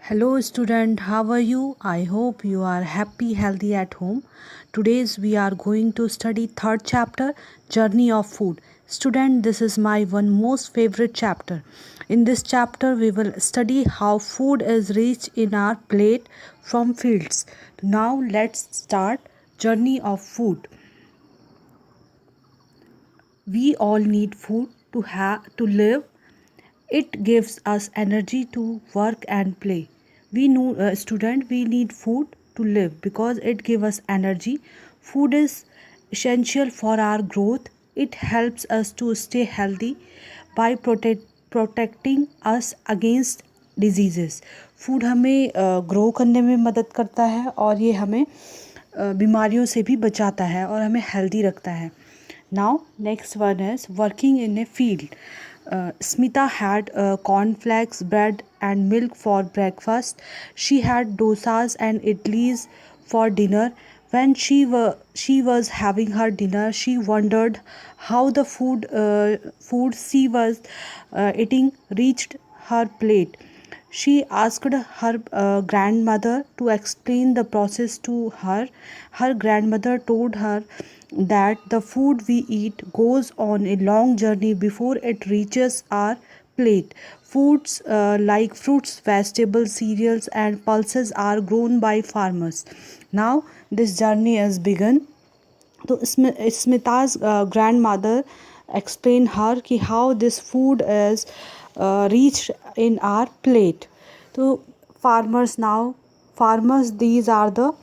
Hello student, how are you? I hope you are happy, healthy at home. Today's we are going to study third chapter, Journey of Food. Student, this is my one most favorite chapter. In this chapter we will study how food is reached in our plate from fields. Now let's start Journey of Food. We all need food to live. It gives us energy to work and play. We know, student, we need food to live because it gives us energy. Food is essential for our growth. It helps us to stay healthy by protecting us against diseases. Food हमें grow करने में मदद करता है और ये हमें बीमारियों से भी बचाता है और हमें हेल्दी रखता है. Now, next one is working in a field. Smita had cornflakes, bread, and milk for breakfast. She had dosas and idlis for dinner. When she was having her dinner, she wondered how the food she was eating reached her plate. She asked her grandmother to explain the process to her. Her grandmother told her that the food we eat goes on a long journey before it reaches our plate. Foods like fruits, vegetables, cereals, and pulses are grown by farmers. Now, this journey has begun. तो स्मिता's grandmother explained her कि how this food is reached in our plate. So farmers these are the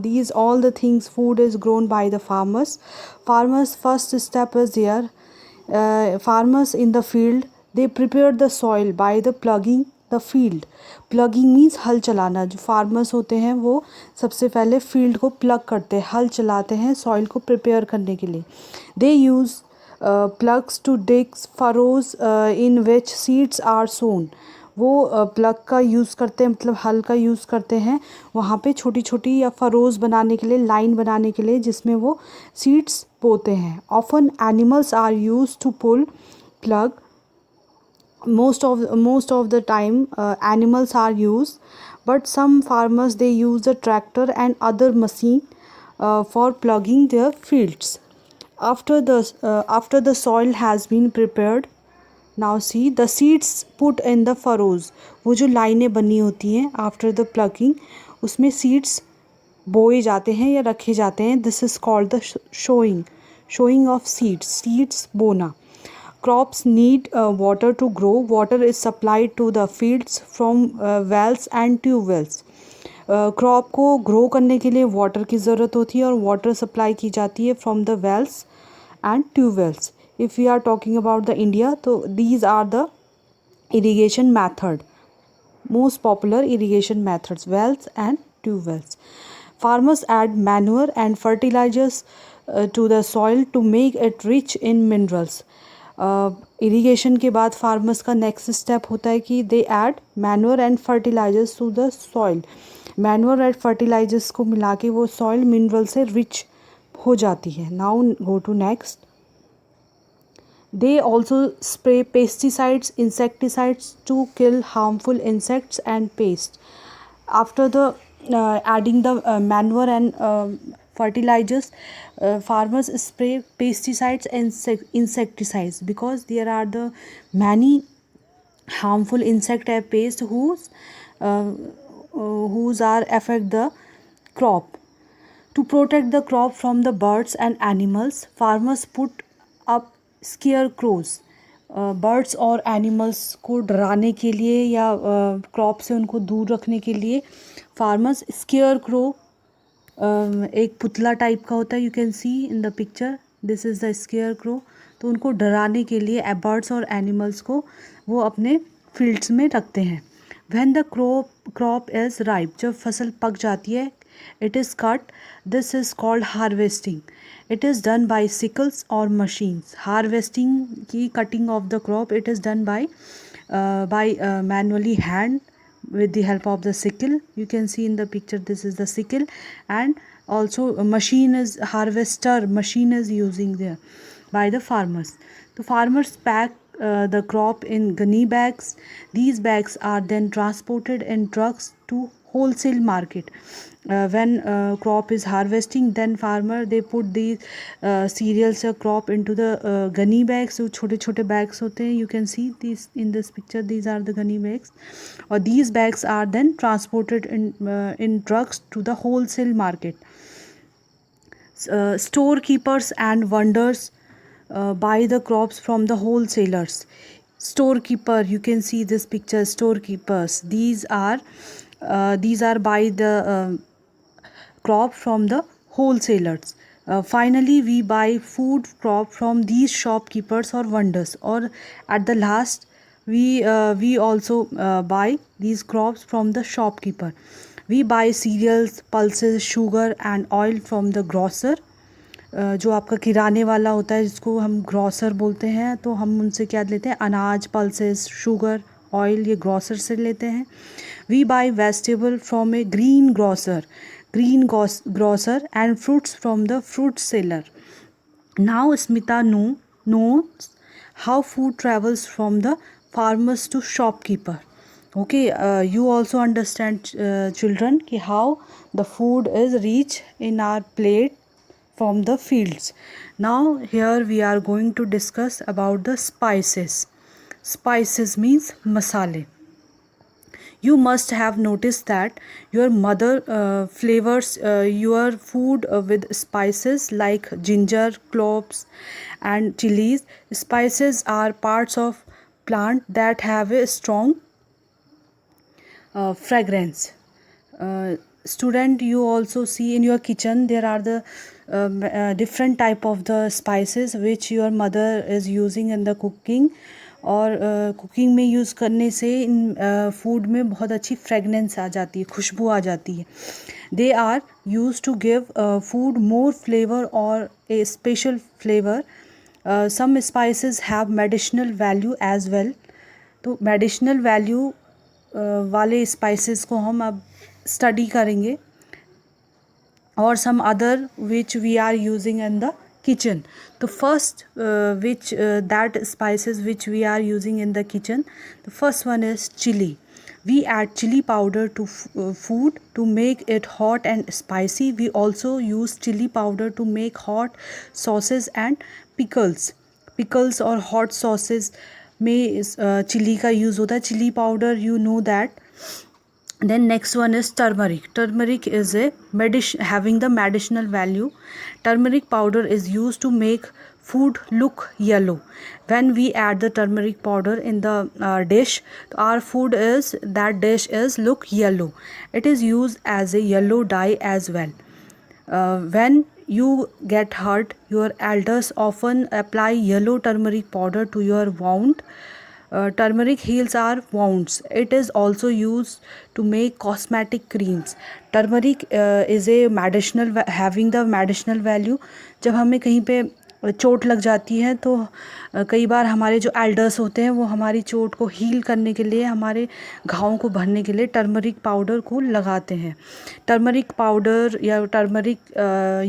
these all the things food is grown by the farmers first step is here. Farmers in the field, they prepare the soil by the plugging the field. Plugging means हल चलाना. जो farmers होते हैं वो सबसे पहले field को plug करते हैं, हल चलाते हैं सॉइल को प्रिपेयर करने के लिए. They use ploughs to digs furrows in which seeds are sown. वो प्लग का यूज़ करते हैं, मतलब हल का यूज़ करते हैं वहाँ पे छोटी छोटी या फरोज़ बनाने के लिए, लाइन बनाने के लिए जिसमें वो सीड्स बोते हैं. Often animals are use to pull plug. most of the time animals are used, but some farmers they use a tractor and other machine for plugging their fields. After the soil has been prepared, now see the seeds put in the furrows. वो जो लाइनें बनी होती हैं after the plugging, उसमें seeds बोए जाते हैं या रखे जाते हैं. This is called the showing of seeds बोना. Crops need water to grow. Water is supplied to the fields from wells and tube wells. Crop को ग्रो करने के लिए वाटर की ज़रूरत होती है और वाटर सप्लाई की जाती है from the wells and tube wells. If we are talking about the India, तो these are the irrigation method, most popular irrigation methods, wells and tube wells. Farmers add manure and fertilizers to the soil to make it rich in minerals. Irrigation के बाद farmers का next step होता है कि they add manure and fertilizers to the soil. Manure and fertilizers को मिला के वो सॉइल मिनरल से रिच हो जाती है. Now go to next. They also spray pesticides, insecticides to kill harmful insects and pests. After the adding the manure and fertilizers, farmers spray pesticides and insecticides because there are the many harmful insect and pests whose are affect the crop. To protect the crop from the birds and animals, farmers put up scarecrows. Birds और animals को डराने के लिए या crop से उनको दूर रखने के लिए फार्मर्स स्केयर क्रो, एक पुतला टाइप का होता है, you can see in the picture, this is the square crow. तो उनको डराने के लिए बर्ड्स और एनिमल्स को वो अपने फील्ड्स में रखते हैं. When the crop is ripe, जब फसल पक जाती है, it is cut. This is called harvesting. It is done by sickles or machines. Harvesting की cutting of the crop, it is done by manually hand with the help of the sickle. You can see in the picture, this is the sickle, and also a harvester machine is using there by the farmers. The farmers pack the crop in gunny bags. These bags are then transported in trucks to wholesale market. When crop is harvesting, then farmer they put these cereals or crop into the gunny bags. So छोटे छोटे bags होते हैं. You can see these in this picture. These are the gunny bags. Or these bags are then transported in trucks to the wholesale market. Storekeepers and vendors buy the crops from the wholesalers. Storekeeper, you can see this picture. Storekeepers, these are buy the crop from the wholesalers. Finally, we buy food crop from these shopkeepers or vendors. Or at the last, we also buy these crops from the shopkeeper. We buy cereals, pulses, sugar and oil from the grocer. जो आपका किराने वाला होता है जिसको हम grocer बोलते हैं, तो हम उनसे क्या लेते हैं, अनाज, पल्सेस, शुगर, ऑयल, ये ग्रॉसर से लेते हैं. We buy vegetable from a green grocer and fruits from the fruit seller. Now Smita knows how food travels from the farmers to shopkeeper. Okay, you also understand, children, ki how the food is reach in our plate from the fields. Now here we are going to discuss about the spices. Spices means masale. You must have noticed that your mother flavors your food with spices like ginger, cloves and chilies. Spices are parts of plant that have a strong fragrance. Student, you also see in your kitchen there are the different type of the spices which your mother is using in the cooking. और cooking में use करने से इन food में बहुत अच्छी fragrance आ जाती है, खुशबू आ जाती है. They are use to give food more flavour और a special flavour. Some spices have medicinal value as well. तो मेडिसिनल वैल्यू वाले स्पाइसेस को हम अब स्टडी करेंगे. और some other which we are using in the kitchen. The first that spices which we are using in the kitchen, the first one is chili. We add chili powder to food to make it hot and spicy. We also use chili powder to make hot sauces and pickles और hot sauces में chili का use होता है. chili powder, you know that. Then next one is turmeric. Turmeric is a having the medicinal value. Turmeric powder is used to make food look yellow. When we add the turmeric powder in the dish, our dish is look yellow. It is used as a yellow dye as well. When you get hurt, your elders often apply yellow turmeric powder to your wound. Turmeric heals our wounds. It is also used to make cosmetic creams. Turmeric is a medicinal, having the medicinal value. जब हमें कहीं पे चोट लग जाती है तो कई बार हमारे जो एल्डर्स होते हैं वो हमारी चोट को हील करने के लिए, हमारे घावों को भरने के लिए टर्मरिक पाउडर को लगाते हैं. टर्मरिक पाउडर या turmeric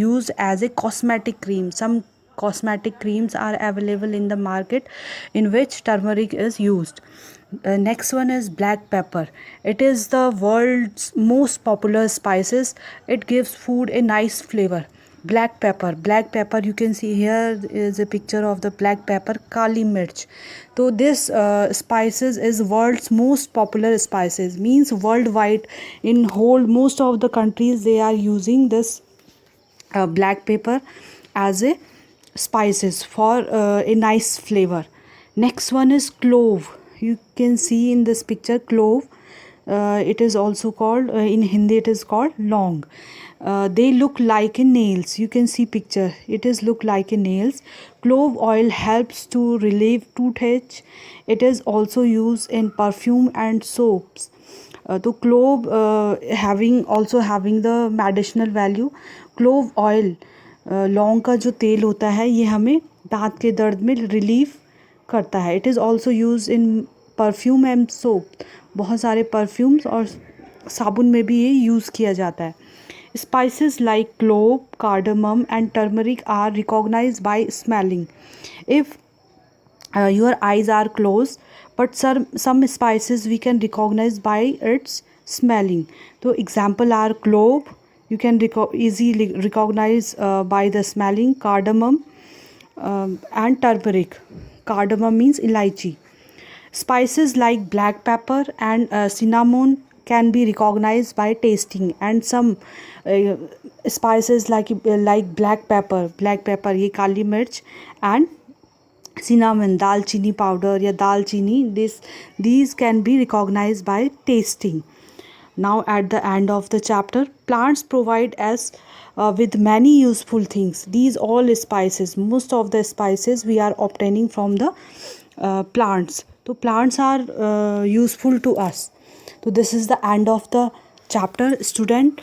use as a cosmetic cream. Some cosmetic creams are available in the market in which turmeric is used. Next one is black pepper. It is the world's most popular spices. It gives food a nice flavor. Black pepper, you can see here is a picture of the black pepper, kali mirch. So this spices is world's most popular spices, means worldwide in whole most of the countries they are using this black pepper as a spices for a nice flavor. Next one is clove. You can see in this picture clove. It is also called in Hindi it is called long. They look like a nails. You can see picture. It is look like a nails. Clove oil helps to relieve toothache. It is also used in perfume and soaps. तो clove having the medicinal value. Clove oil, लौंग का जो तेल होता है ये हमें दांत के दर्द में रिलीफ करता है. It is also use in perfume and soap. बहुत सारे परफ्यूम्स और साबुन में भी ये यूज़ किया जाता है. Spices like clove, cardamom and turmeric are recognised by smelling. If your eyes are closed, but some spices we can recognize by its smelling. So example are clove, you can easily recognize by the smelling. Cardamom and turmeric. Cardamom means elaichi. Spices like black pepper and cinnamon can be recognized by tasting, and some uh, spices like black pepper ये काली मिर्च, and cinnamon दालचीनी powder या दालचीनी, this these can be recognized by tasting. Now at the end of the chapter, plants provide us with many useful things. These all spices, most of the spices we are obtaining from the plants. So plants are useful to us. So this is the end of the chapter, student.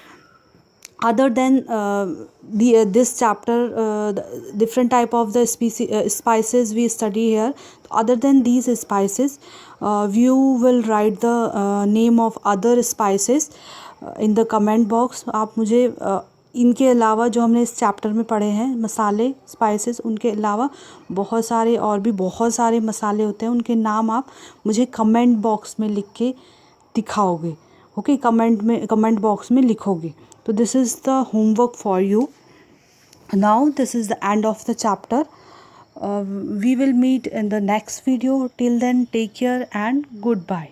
Other than the this chapter, the different type of the spices we study here. Other than these spices, you will write the name of other spices in the comment box. आप मुझे इनके अलावा जो हमने इस chapter में पढ़े हैं मसाले स्पाइसेस, उनके अलावा बहुत सारे और भी बहुत सारे मसाले होते हैं, उनके नाम आप मुझे कमेंट बॉक्स में लिख के दिखाओगे. ओके, कमेंट बॉक्स में लिखोगे. तो this is the homework for you. Now this is the end of the chapter. We will meet in the next video. Till then, take care and goodbye.